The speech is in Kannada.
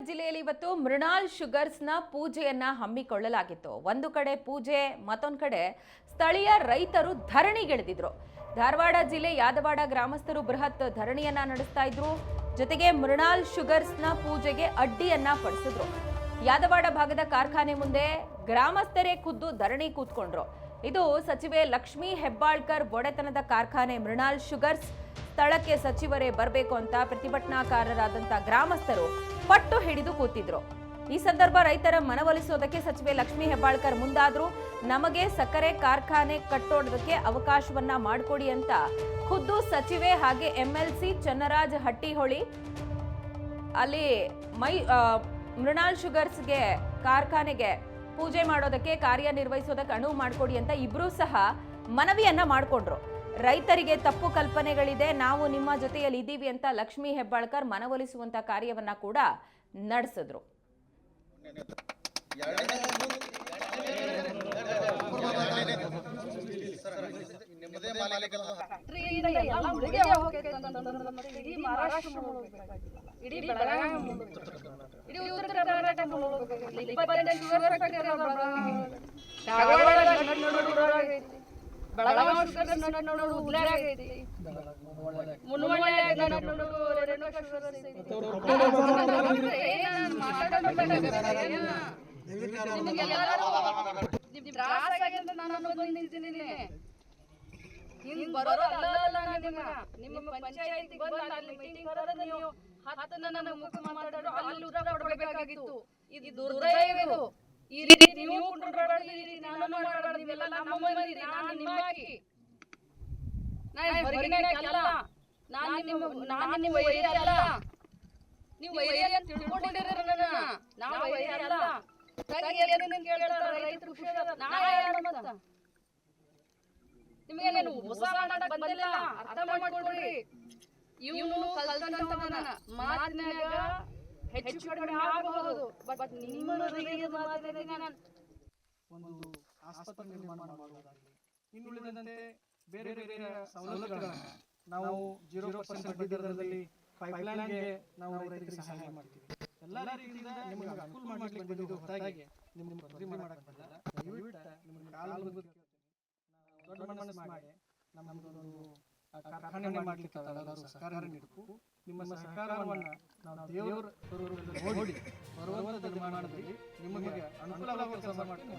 ಜಿಲ್ಲೆಯಲ್ಲಿ ಇವತ್ತು ಮೃಣಾಲ್ ಶುಗರ್ಸ್ನ ಪೂಜೆಯನ್ನ ಹಮ್ಮಿಕೊಳ್ಳಲಾಗಿತ್ತು. ಒಂದು ಕಡೆ ಪೂಜೆ, ಮತ್ತೊಂದು ಕಡೆ ಸ್ಥಳೀಯ ರೈತರು ಧರಣಿಗಿಳಿದಿದ್ರು. ಧಾರವಾಡ ಜಿಲ್ಲೆ ಯಾದವಾಡ ಗ್ರಾಮಸ್ಥರು ಬೃಹತ್ ಧರಣಿಯನ್ನ ನಡೆಸ್ತಾ ಇದ್ರು. ಜೊತೆಗೆ ಮೃಣಾಲ್ ಶುಗರ್ಸ್ನ ಪೂಜೆಗೆ ಅಡ್ಡಿಯನ್ನ ಪಡಿಸಿದ್ರು. ಯಾದವಾಡ ಭಾಗದ ಕಾರ್ಖಾನೆ ಮುಂದೆ ಗ್ರಾಮಸ್ಥರೇ ಖುದ್ದು ಧರಣಿ ಕೂತ್ಕೊಂಡ್ರು. ಇದು ಸಚಿವೆ ಲಕ್ಷ್ಮೀ ಹೆಬ್ಬಾಳ್ಕರ್ ಒಡೆತನದ ಕಾರ್ಖಾನೆ ಮೃಣಾಲ್ ಶುಗರ್ಸ್. ಸ್ಥಳಕ್ಕೆ ಸಚಿವರೇ ಬರಬೇಕು ಅಂತ ಪ್ರತಿಭಟನಾಕಾರರಾದಂಥ ಗ್ರಾಮಸ್ಥರು ಪಟ್ಟು ಹಿಡಿದು ಕೂತಿದ್ರು. ಈ ಸಂದರ್ಭ ರೈತರ ಮನವೊಲಿಸೋದಕ್ಕೆ ಸಚಿವೆ ಲಕ್ಷ್ಮೀ ಹೆಬ್ಬಾಳ್ಕರ್ ಮುಂದಾದ್ರು. ನಮಗೆ ಸಕ್ಕರೆ ಕಾರ್ಖಾನೆ ಕಟ್ಟೋದಕ್ಕೆ ಅವಕಾಶವನ್ನ ಮಾಡಿಕೊಡಿ ಅಂತ ಖುದ್ದು ಸಚಿವೆ ಹಾಗೆ ಎಂಎಲ್ಸಿ ಚನ್ನರಾಜ್ ಹಟ್ಟಿಹೊಳಿ ಅಲ್ಲಿ ಮೃಣಾಲ್ ಶುಗರ್ಸ್ಗೆ ಕಾರ್ಖಾನೆಗೆ ಪೂಜೆ ಮಾಡೋದಕ್ಕೆ ಕಾರ್ಯನಿರ್ವಹಿಸೋದಕ್ಕೆ ಅನುವು ಮಾಡಿಕೊಡಿ ಅಂತ ಇಬ್ರು ಸಹ ಮನವಿಯನ್ನ ಮಾಡಿಕೊಂಡ್ರು. ರೈತರಿಗೆ ತಪ್ಪು ಕಲ್ಪನೆಗಳಿದೆ, ನಾವು ನಿಮ್ಮ ಜೊತೆಯಲ್ಲಿ ಇದ್ದೀವಿ ಅಂತ ಲಕ್ಷ್ಮೀ ಹೆಬ್ಬಾಳ್ಕರ್ ಮನವೊಲಿಸುವಂತ ಕಾರ್ಯವನ್ನ ಕೂಡ ನಡೆಸಿದ್ರು. ಈ ರೀತಿ ನೀವು ನಿಮಗೆ ಹೊಸ ಮಾಡಕ್ ಬಂದಿಲ್ಲ, ಅರ್ಥ ಮಾಡ್ಕೊಳ್ರಿ. ಇವನು ಕಲ್ತಂತವನ ಮಾತಿನಾಗ ಹೆಚ್ಚು ಕಡಿಮೆ ಆಗಬಹುದು, ಬಟ್ ನಿಮ್ಮ ಒಂದು ಆಸ್ಪತ್ರೆ ನಿರ್ಮಾಣ ಮಾಡುವುದಾಗಲಿ, ಇನ್ನುಳಿದಂತೆ ಬೇರೆ ಬೇರೆ ಸವಲತ್ತುಗಳನ್ನು ನಾವು 0% ಬಡ್ಡಿ ದರದಲ್ಲಿ ಪೈಪ್ಲೈನ್ಗೆ ನಾವು ರೈತರಿಗೆ ಸಹಾಯ ಮಾಡ್ತೀವಿ. ಎಲ್ಲ ರೀತಿಯಿಂದ ನಿಮಗೆ ಅನುಕೂಲ ಮಾಡಲಿಕ್ಕೆ ಬಂದಿದ್ದು ಹೊರತಾಗಿ ನಿಮ್ಗೆ ತೊಂದರೆ ಮಾಡಕ್ಕೆ ಬಂದಿಲ್ಲ. ದಯವಿಟ್ಟು ನಿಮ್ಗೆ ಕಾಲು ದೊಡ್ಡ ಮನಸ್ಸು ಮಾಡಿ ನಮ್ಮದೊಂದು ಕಾರ್ಖಾನೆ ಮಾಡಲಿಕ್ಕೆ ಎಲ್ಲರೂ ಸಹಕಾರ ನೀಡಬೇಕು. ನಿಮ್ಮ ಸಹಕಾರವನ್ನು ನಾವು ದೇವರ ಸ್ವರೂಪದಲ್ಲಿ ನೋಡಿ ಬರುವಂಥ ನಿರ್ಮಾಣದಲ್ಲಿ ನಿಮಗೆ ಅನುಕೂಲವಾಗುವ ಕೆಲಸ ಮಾಡ್ತೀವಿ.